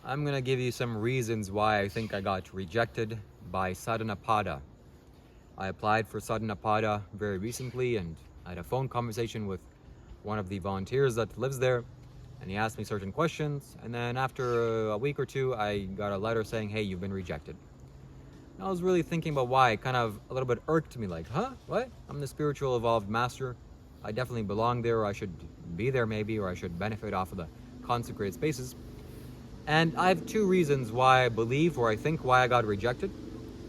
I'm going to give you some reasons why I think I got rejected by Sadhanapada. I applied for Sadhanapada very recently, and I had a phone conversation with one of the volunteers that lives there, and he asked me certain questions, and then after a week or two, I got a letter saying, hey, you've been rejected. And I was really thinking about why. It kind of a little bit irked me, like, huh? What? I'm the spiritual evolved master. I definitely belong there, or I should be there maybe, or I should benefit off of the consecrated spaces. And I have two reasons why I believe, or I think why I got rejected.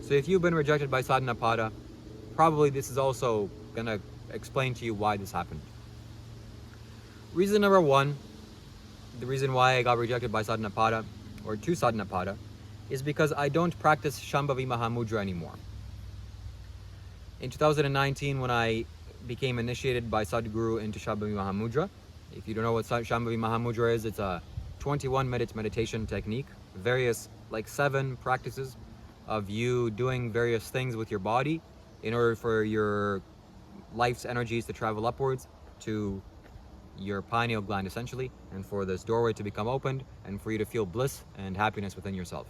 So if you've been rejected by Sadhanapada, probably this is also gonna explain to you why this happened. Reason number one, the reason why I got rejected by Sadhanapada, or to Sadhanapada, is because I don't practice Shambhavi Mahamudra anymore. In 2019, when I became initiated by Sadhguru into Shambhavi Mahamudra, if you don't know what Shambhavi Mahamudra is, it's a 21-minute meditation technique, various, like 7 practices of you doing various things with your body in order for your life's energies to travel upwards to your pineal gland, essentially, and for this doorway to become opened and for you to feel bliss and happiness within yourself.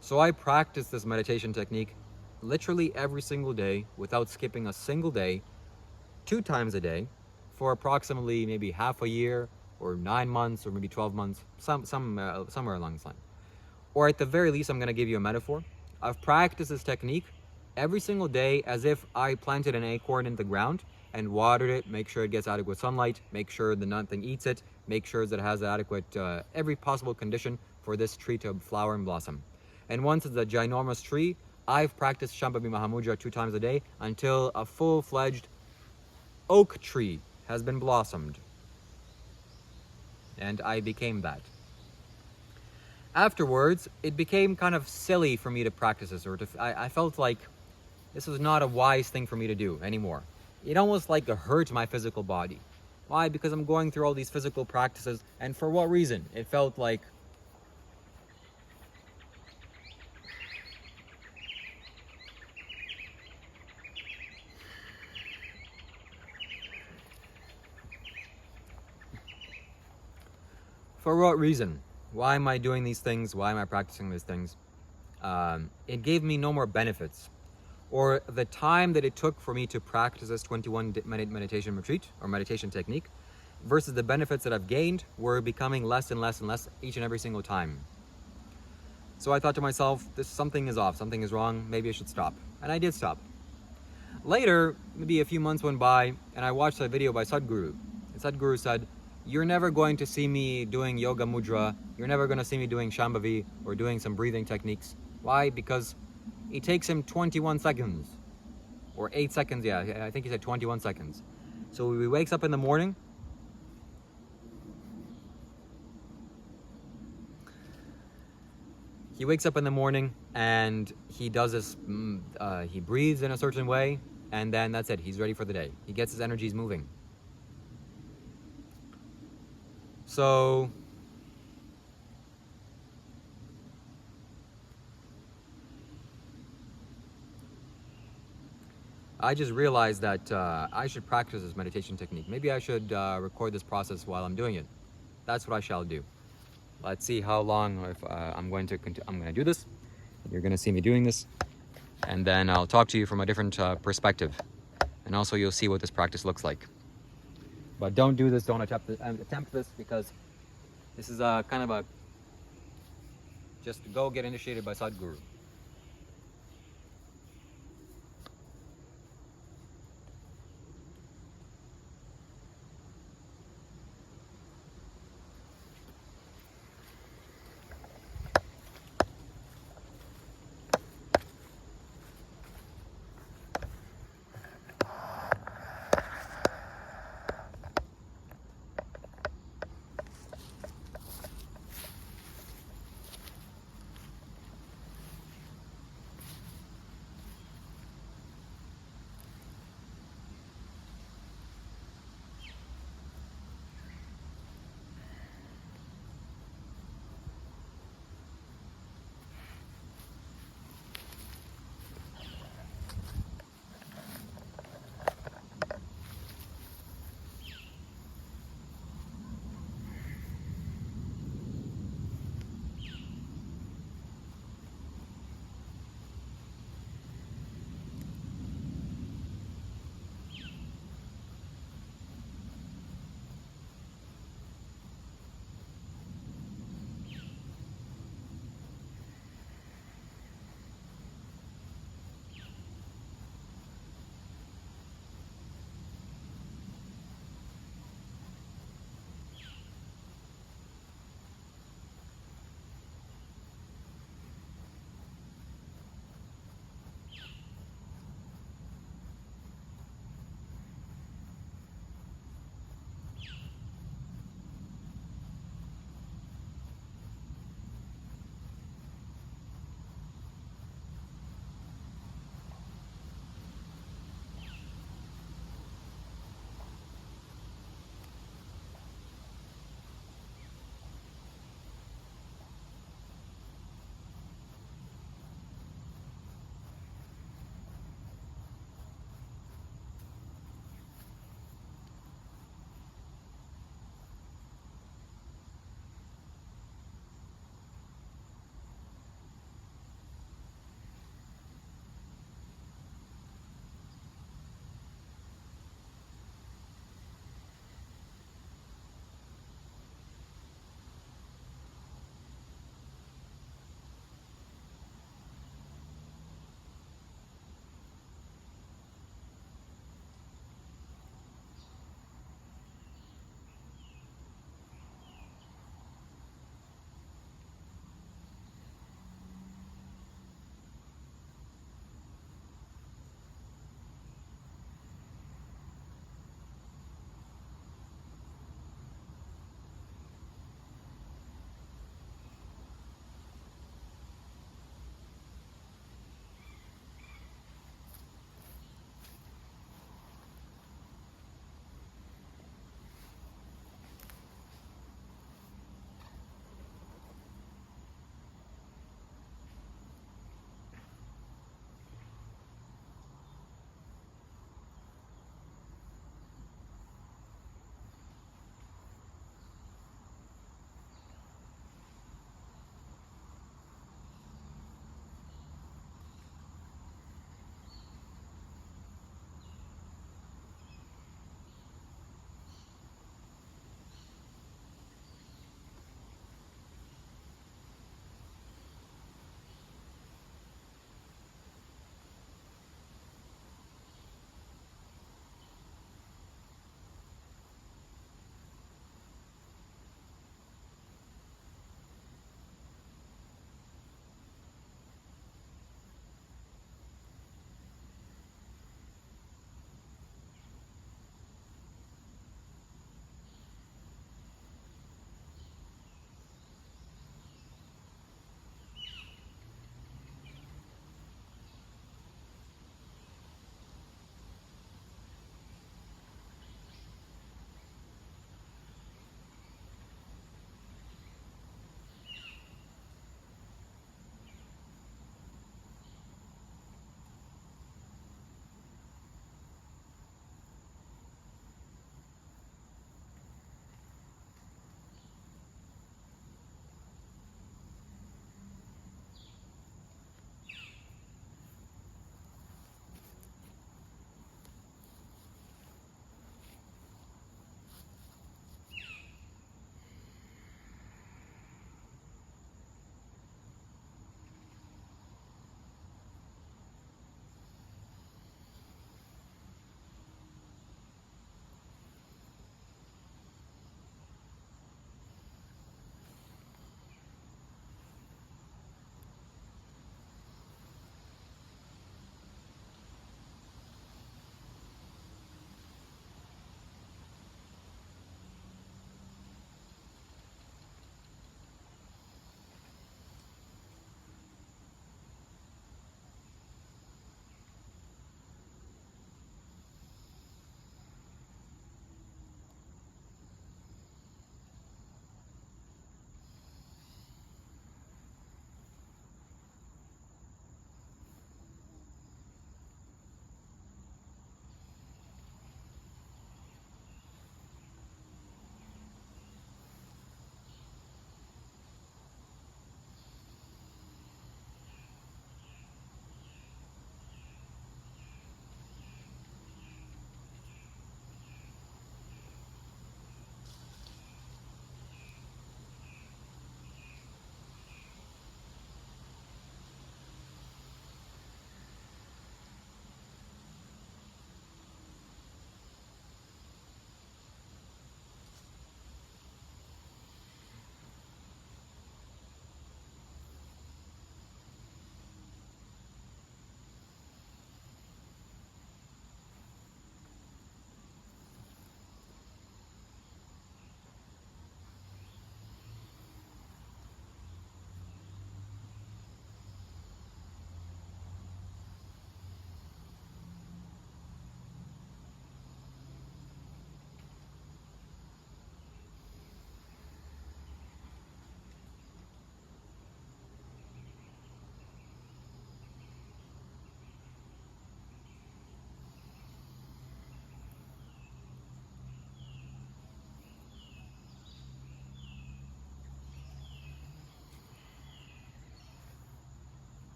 So I practice this meditation technique literally every single day without skipping a single day, 2 times a day, for approximately maybe half a year, or 9 months, or maybe 12 months, somewhere along this line. Or at the very least, I'm going to give you a metaphor. I've practiced this technique every single day as if I planted an acorn in the ground and watered it, make sure it gets adequate sunlight, make sure that nothing eats it, make sure that it has adequate, every possible condition for this tree to flower and blossom. And once it's a ginormous tree, I've practiced Shambhavi Mahamudra 2 times a day until a full-fledged oak tree has been blossomed. And I became that. Afterwards, it became kind of silly for me to practice this, or I felt like this was not a wise thing for me to do anymore. It almost like hurt my physical body. Why? Because I'm going through all these physical practices, and for what reason? It felt like for what reason? Why am I doing these things? Why am I practicing these things? It gave me no more benefits. Or the time that it took for me to practice this 21-minute meditation retreat or meditation technique versus the benefits that I've gained were becoming less and less and less each and every single time. So I thought to myself, something is off, something is wrong, maybe I should stop. And I did stop. Later, maybe a few months went by, and I watched a video by Sadhguru. And Sadhguru said, you're never going to see me doing yoga mudra, you're never going to see me doing Shambhavi or doing some breathing techniques. Why? Because it takes him 21 seconds, or 8 seconds, yeah, I think he said 21 seconds. So he wakes up in the morning, and he does this, he breathes in a certain way, and then that's it, he's ready for the day. He gets his energies moving. So I just realized that I should practice this meditation technique. Maybe I should record this process while I'm doing it. That's what I shall do. Let's see how long I'm going to do this. You're going to see me doing this, and then I'll talk to you from a different perspective, and also you'll see what this practice looks like. But don't do this. Don't attempt this, because this is kind of just go get initiated by Sadhguru.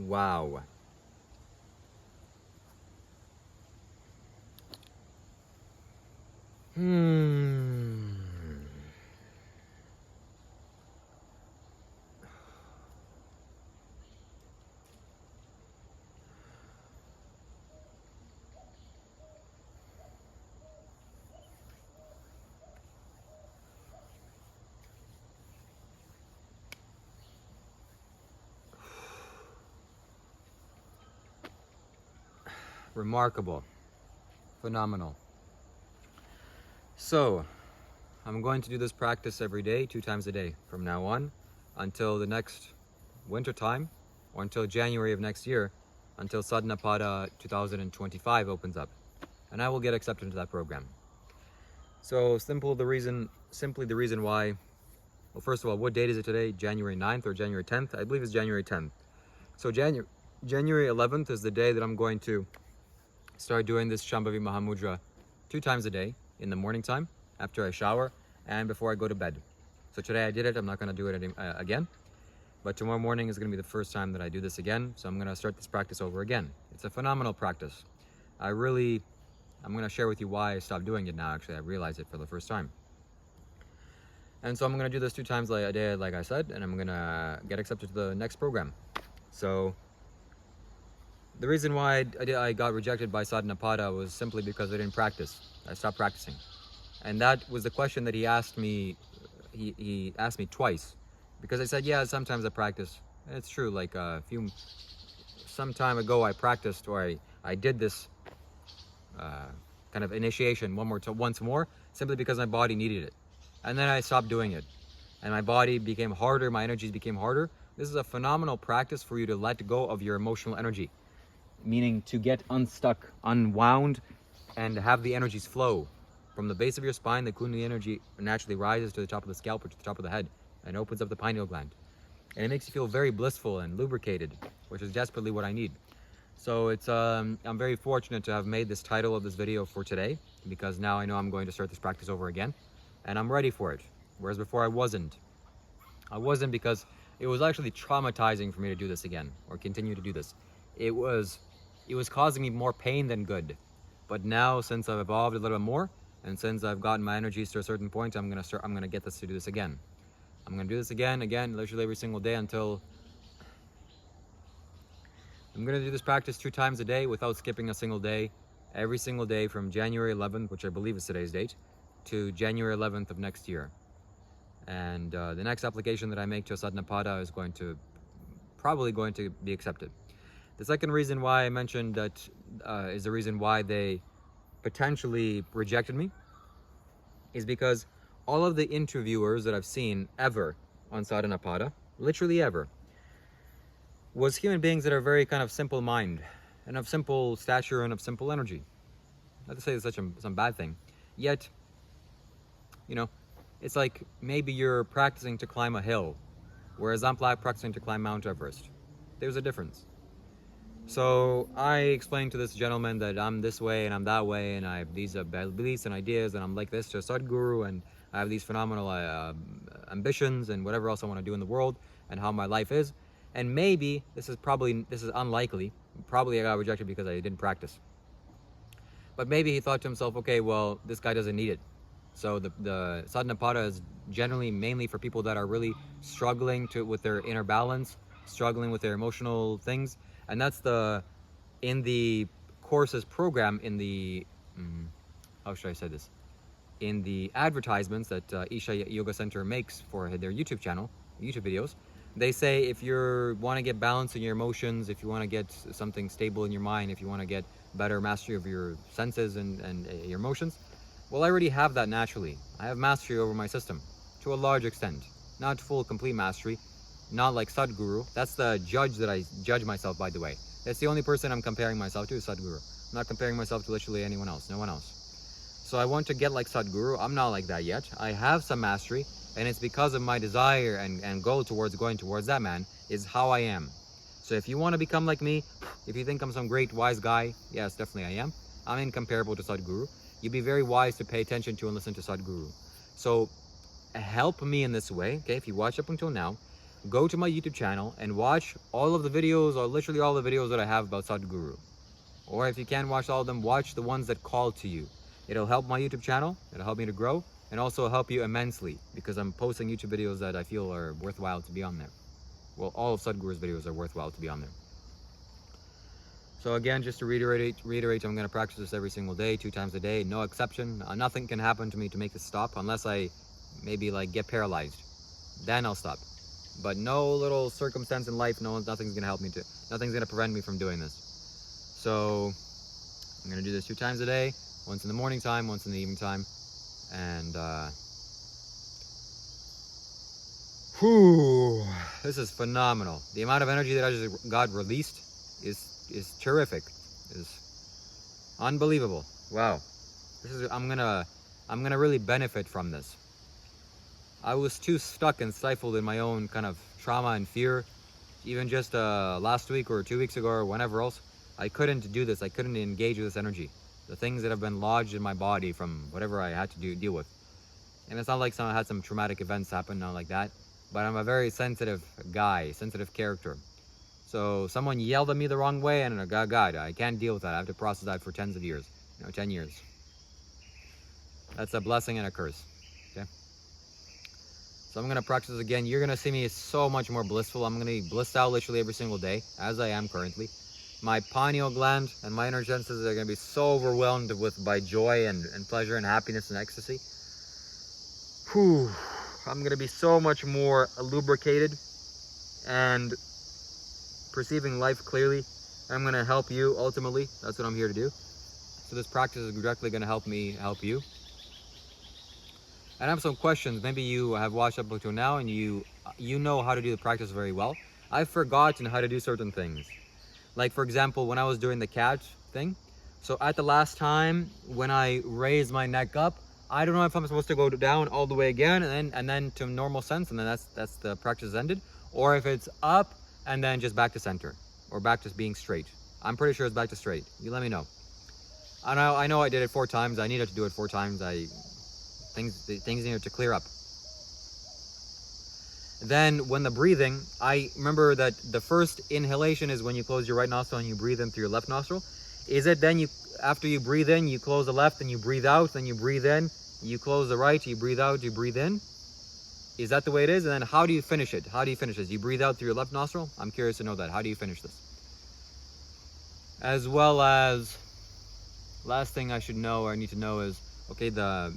Wow. Remarkable. Phenomenal. So, I'm going to do this practice every day, 2 times a day, from now on, until the next winter time, or until January of next year, until Sadhanapada 2025 opens up. And I will get accepted into that program. So simply the reason why, well, first of all, what date is it today? January 9th or January 10th? I believe it's January 10th. So January 11th is the day that I'm going to start doing this Shambhavi Mahamudra 2 times a day, in the morning time, after I shower, and before I go to bed. So today I did it, I'm not going to do it again. But tomorrow morning is going to be the first time that I do this again, so I'm going to start this practice over again. It's a phenomenal practice. I'm going to share with you why I stopped doing it now, actually. I realized it for the first time. And so I'm going to do this 2 times a day, like I said, and I'm going to get accepted to the next program. So the reason why I got rejected by Sadhanapada was simply because I didn't practice. I stopped practicing. And that was the question that he asked me. He asked me twice. Because I said, yeah, sometimes I practice. And it's true, like some time ago I practiced, or I did this kind of initiation once more, simply because my body needed it. And then I stopped doing it. And my body became harder, my energies became harder. This is a phenomenal practice for you to let go of your emotional energy. Meaning to get unstuck, unwound, and have the energies flow. From the base of your spine, the Kundalini energy naturally rises to the top of the scalp or to the top of the head, and opens up the pineal gland. And it makes you feel very blissful and lubricated, which is desperately what I need. So I'm very fortunate to have made this title of this video for today, because now I know I'm going to start this practice over again, and I'm ready for it. Whereas before I wasn't. I wasn't, because it was actually traumatizing for me to do this again, or continue to do this. It was causing me more pain than good. But now, since I've evolved a little bit more, and since I've gotten my energies to a certain point, I'm gonna get this to do this again. I'm gonna do this again, literally every single day until I'm gonna do this practice 2 times a day without skipping a single day, every single day from January 11th, which I believe is today's date, to January 11th of next year. And the next application that I make to Sadhanapada is probably going to be accepted. The second reason why I mentioned that is the reason why they potentially rejected me, is because all of the interviewers that I've seen ever on Sadhanapada, literally ever, was human beings that are very kind of simple mind, and of simple stature, and of simple energy. Not to say it's some bad thing. Yet, it's like maybe you're practicing to climb a hill, whereas I'm practicing to climb Mount Everest. There's a difference. So I explained to this gentleman that I'm this way and I'm that way, and I have these beliefs and ideas, and I'm like this to Sadhguru, and I have these phenomenal ambitions and whatever else I want to do in the world, and how my life is. And maybe this is unlikely. Probably I got rejected because I didn't practice. But maybe he thought to himself, okay, well, this guy doesn't need it. So the Sadhanapada is generally mainly for people that are really struggling with their inner balance, struggling with their emotional things. And that's in the courses program, in the, how should I say this? In the advertisements that Isha Yoga Center makes for their YouTube channel, YouTube videos, they say if you want to get balance in your emotions, if you want to get something stable in your mind, if you want to get better mastery of your senses and your emotions, well, I already have that naturally. I have mastery over my system to a large extent. Not full, complete mastery. Not like Sadhguru. That's the judge that I judge myself, by the way. That's the only person I'm comparing myself to, is Sadhguru. I'm not comparing myself to literally anyone else, no one else. So I want to get like Sadhguru. I'm not like that yet. I have some mastery, and it's because of my desire and goal towards going towards that man, is how I am. So if you want to become like me, if you think I'm some great wise guy, yes, definitely I am. I'm incomparable to Sadhguru. You'd be very wise to pay attention to and listen to Sadhguru. So help me in this way, okay? If you watch up until now, go to my YouTube channel and watch all of the videos, or literally all the videos that I have about Sadhguru. Or if you can't watch all of them, watch the ones that call to you. It'll help my YouTube channel, it'll help me to grow, and also help you immensely, because I'm posting YouTube videos that I feel are worthwhile to be on there. Well, all of Sadhguru's videos are worthwhile to be on there. So again, just to reiterate, I'm going to practice this every single day, 2 times a day, no exception. Nothing can happen to me to make this stop, unless I maybe like get paralyzed. Then I'll stop. But no little circumstance in life, nothing's going to help me to, nothing's going to prevent me from doing this. So I'm going to do this 2 times a day, once in the morning time, once in the evening time. And this is phenomenal. The amount of energy that I just got released is terrific, is unbelievable. Wow, I'm gonna really benefit from this. I was too stuck and stifled in my own kind of trauma and fear. Even just last week or 2 weeks ago or whenever else, I couldn't do this. I couldn't engage with this energy. The things that have been lodged in my body from whatever I had to deal with. And it's not like I had some traumatic events happen, not like that. But I'm a very sensitive guy, sensitive character. So someone yelled at me the wrong way, and God, I can't deal with that. I have to process that for tens of years, 10 years. That's a blessing and a curse, okay? So I'm gonna practice this again. You're gonna see me so much more blissful. I'm gonna be blissed out literally every single day, as I am currently. My pineal gland and my inner senses are gonna be so overwhelmed by joy and pleasure and happiness and ecstasy. Whew. I'm going to be so much more lubricated and perceiving life clearly. I'm going to help you ultimately. That's what I'm here to do. So this practice is directly going to help me help you. And I have some questions. Maybe you have watched up until now and you know how to do the practice very well. I've forgotten how to do certain things. Like for example, when I was doing the cat thing. So at the last time when I raised my neck up, I don't know if I'm supposed to go down all the way again and then to normal sense, and then that's the practice ended, or if it's up and then just back to center or back to being straight. I'm pretty sure it's back to straight. You let me know. I know I did it 4 times. I needed to do it 4 times. Things needed to clear up. Then when the breathing, I remember that the first inhalation is when you close your right nostril and you breathe in through your left nostril. Is it then after you breathe in, you close the left and you breathe out, then you breathe in, you close the right, you breathe out, you breathe in? Is that the way it is? And then how do you finish it? How do you finish this? You breathe out through your left nostril? I'm curious to know that. How do you finish this? As well as, last thing I should know or I need to know is, okay, the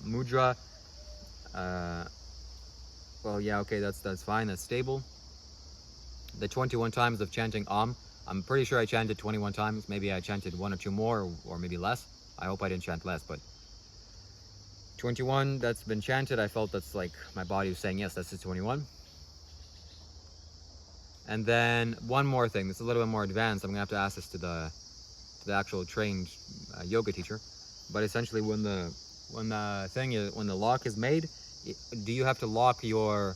mudra, well, yeah, okay, that's fine, that's stable. The 21 times of chanting Om, I'm pretty sure I chanted 21 times. Maybe I chanted 1 or 2 more, or maybe less. I hope I didn't chant less, but 21, that's been chanted. I felt that's like my body was saying, yes, that's the 21. And then one more thing, that's a little bit more advanced. I'm gonna have to ask this to the actual trained yoga teacher. But essentially, when the lock is made, do you have to lock your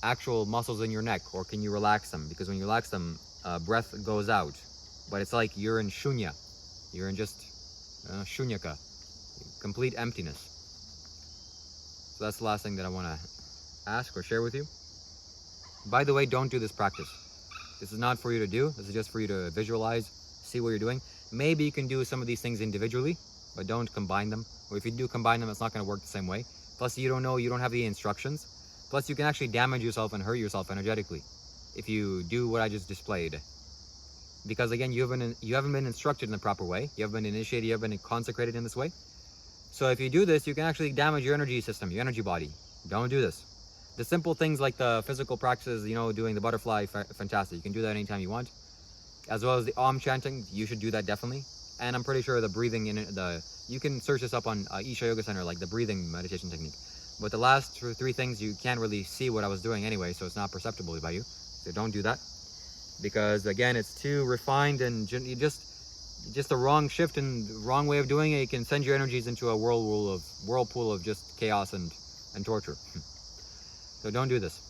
actual muscles in your neck, or can you relax them? Because when you relax them, breath goes out, but it's like you're in shunya. You're in just shunyaka, complete emptiness. So that's the last thing that I want to ask or share with you. By the way, don't do this practice. This is not for you to do. This is just for you to visualize, see what you're doing. Maybe you can do some of these things individually, but don't combine them. Or if you do combine them, it's not going to work the same way. Plus, you don't have the instructions. Plus, you can actually damage yourself and hurt yourself energetically if you do what I just displayed. Because again, you haven't been instructed in the proper way. You haven't been initiated, you haven't been consecrated in this way. So if you do this, you can actually damage your energy system, your energy body. Don't do this. The simple things like the physical practices, doing the butterfly, fantastic. You can do that anytime you want. As well as the Om chanting, you should do that definitely. And I'm pretty sure the breathing you can search this up on Isha Yoga Center, like the breathing meditation technique. But the last 3 things, you can't really see what I was doing anyway, so it's not perceptible by you. So don't do that. Because again, it's too refined and just the wrong shift and wrong way of doing it. It can send your energies into a whirlpool of just chaos and torture. So don't do this.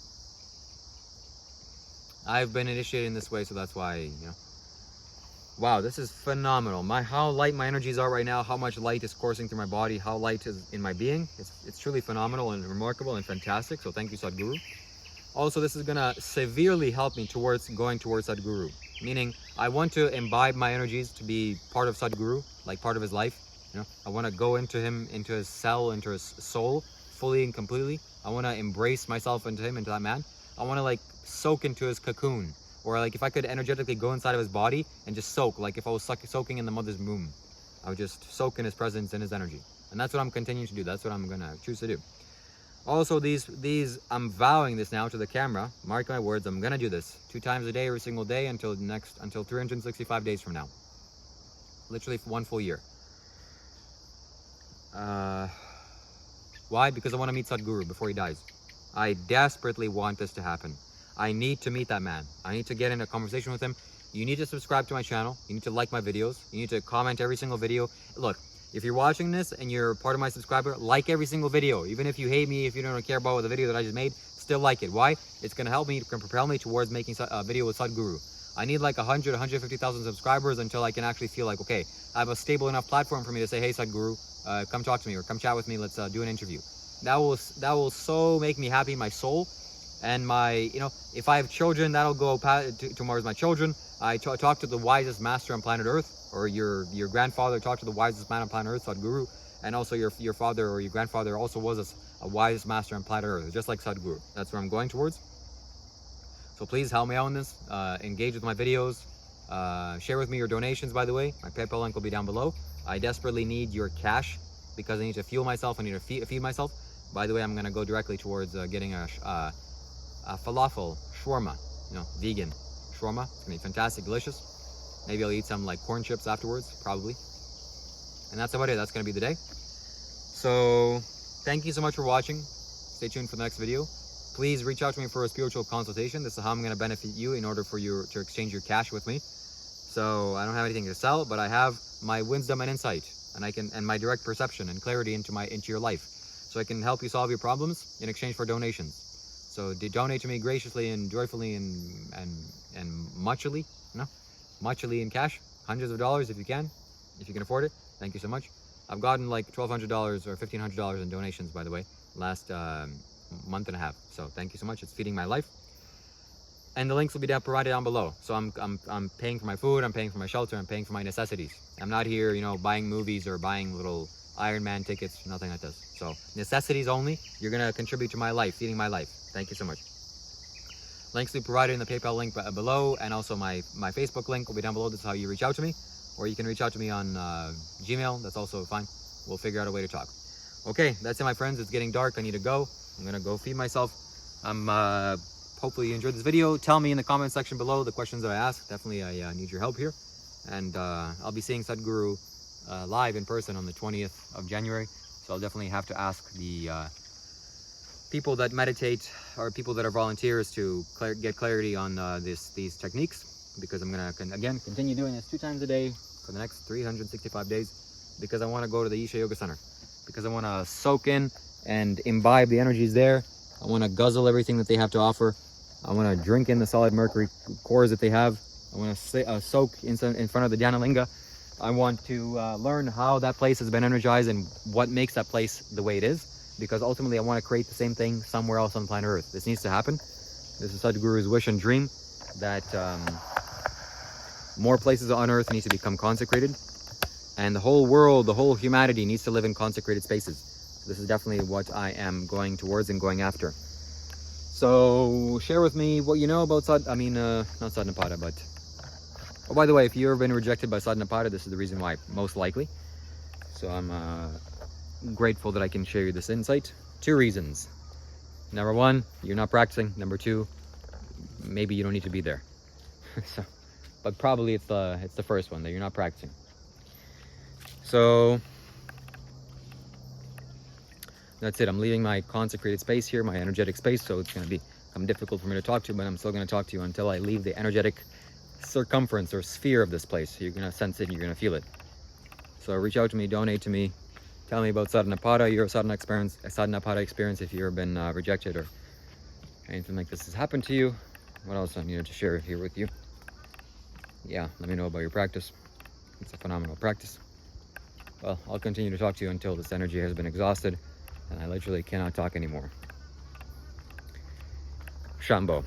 I've been initiated in this way, so that's why, Wow, this is phenomenal. How light my energies are right now, how much light is coursing through my body, how light is in my being. It's truly phenomenal and remarkable and fantastic. So thank you, Sadhguru. Also, this is gonna severely help me towards going towards Sadhguru. Meaning, I want to imbibe my energies to be part of Sadhguru, like part of his life. You know, I want to go into him, into his cell, into his soul, fully and completely. I want to embrace myself into him, into that man. I want to like soak into his cocoon, or like if I could energetically go inside of his body and just soak, like if I was soaking in the mother's womb, I would just soak in his presence and his energy. And that's what I'm continuing to do. That's what I'm gonna choose to do. Also, these I'm vowing this now to the camera. Mark my words, I'm gonna do this 2 times a day, every single day until 365 days from now. Literally 1 full year. Why? Because I want to meet Sadhguru before he dies. I desperately want this to happen. I need to meet that man. I need to get in a conversation with him. You need to subscribe to my channel. You need to like my videos. You need to comment every single video. Look, if you're watching this and you're part of my subscriber, like every single video. Even if you hate me, if you don't care about the video that I just made, still like it. Why? It's going to help me, can propel me towards making a video with Sadhguru. I need like 150,000 subscribers until I can actually feel like, okay, I have a stable enough platform for me to say, hey, Sadhguru, come talk to me or come chat with me. Let's do an interview. That will so make me happy, my soul. And my, you know, if I have children, that'll go towards my children. I talk to the wisest master on planet Earth, or your grandfather talked to the wisest man on planet Earth, Sadhguru, and also your father or your grandfather also was a wisest master on planet Earth, just like Sadhguru. That's where I'm going towards. So please help me out on this. Engage with my videos. Share with me your donations, by the way. My PayPal link will be down below. I desperately need your cash because I need to fuel myself. I need to feed myself. By the way, I'm going to go directly towards getting a falafel shawarma, you know, vegan shawarma. It's gonna be fantastic, delicious. Maybe I'll eat some like corn chips afterwards, probably. And that's about it. That's gonna be the day. So thank you so much for watching. Stay tuned for the next video. Please reach out to me for a spiritual consultation. This is how I'm gonna benefit you in order for you to exchange your cash with me. So I don't have anything to sell, but I have my wisdom and insight, and my direct perception and clarity into your life. So I can help you solve your problems in exchange for donations. So donate to me graciously and joyfully and muchly in cash, hundreds of dollars if you can afford it. Thank you so much. I've gotten like $1,200 or $1,500 in donations, by the way, last month and a half. So thank you so much. It's feeding my life. And the links will be provided down below. So I'm paying for my food, I'm paying for my shelter, I'm paying for my necessities. I'm not here, you know, buying movies or buying little Iron Man tickets, nothing like this. So necessities only. You're gonna contribute to my life, feeding my life. Thank you so much. Links will be provided in the PayPal link below, and also my Facebook link will be down below. This is how you reach out to me, or you can reach out to me on Gmail. That's also fine. We'll figure out a way to talk. Okay, that's it, my friends. It's getting dark. I need to go. I'm gonna go feed myself. Hopefully you enjoyed this video. Tell me in the comment section below the questions that I asked. Definitely I need your help here. And I'll be seeing Sadhguru live in person on the 20th of January. So I'll definitely have to ask the people that meditate or people that are volunteers to get clarity on these techniques, because I'm gonna again continue doing this 2 times a day for the next 365 days, because I want to go to the Isha Yoga Center, because I want to soak in and imbibe the energies there. I want to guzzle everything that they have to offer. I want to drink in the solid mercury cores that they have. I want to soak in front of the Dhanalinga. I want to learn how that place has been energized and what makes that place the way it is. Because ultimately I want to create the same thing somewhere else on planet Earth. This needs to happen. This is Sadhguru's wish and dream, that more places on Earth need to become consecrated, and the whole world, the whole humanity needs to live in consecrated spaces. So this is definitely what I am going towards and going after. So share with me what you know about not Sadhanapada, but oh, by the way, if you've ever been rejected by Sadhanapada, this is the reason why, most likely. So I'm grateful that I can share you this insight. 2 reasons. Number 1, you're not practicing. Number 2, maybe you don't need to be there. So, but probably it's the first one, that you're not practicing. So that's it. I'm leaving my consecrated space here, my energetic space, so it's going to become difficult for me to talk to you, but I'm still going to talk to you until I leave the energetic circumference or sphere of this place. You're going to sense it and you're going to feel it. So reach out to me, donate to me. Tell me about Sadhanapada, your Sadhanapada experience, if you've ever been rejected or anything like this has happened to you. What else I needed to share here with you? Yeah, let me know about your practice. It's a phenomenal practice. Well, I'll continue to talk to you until this energy has been exhausted and I literally cannot talk anymore. ShivaKailashShambho.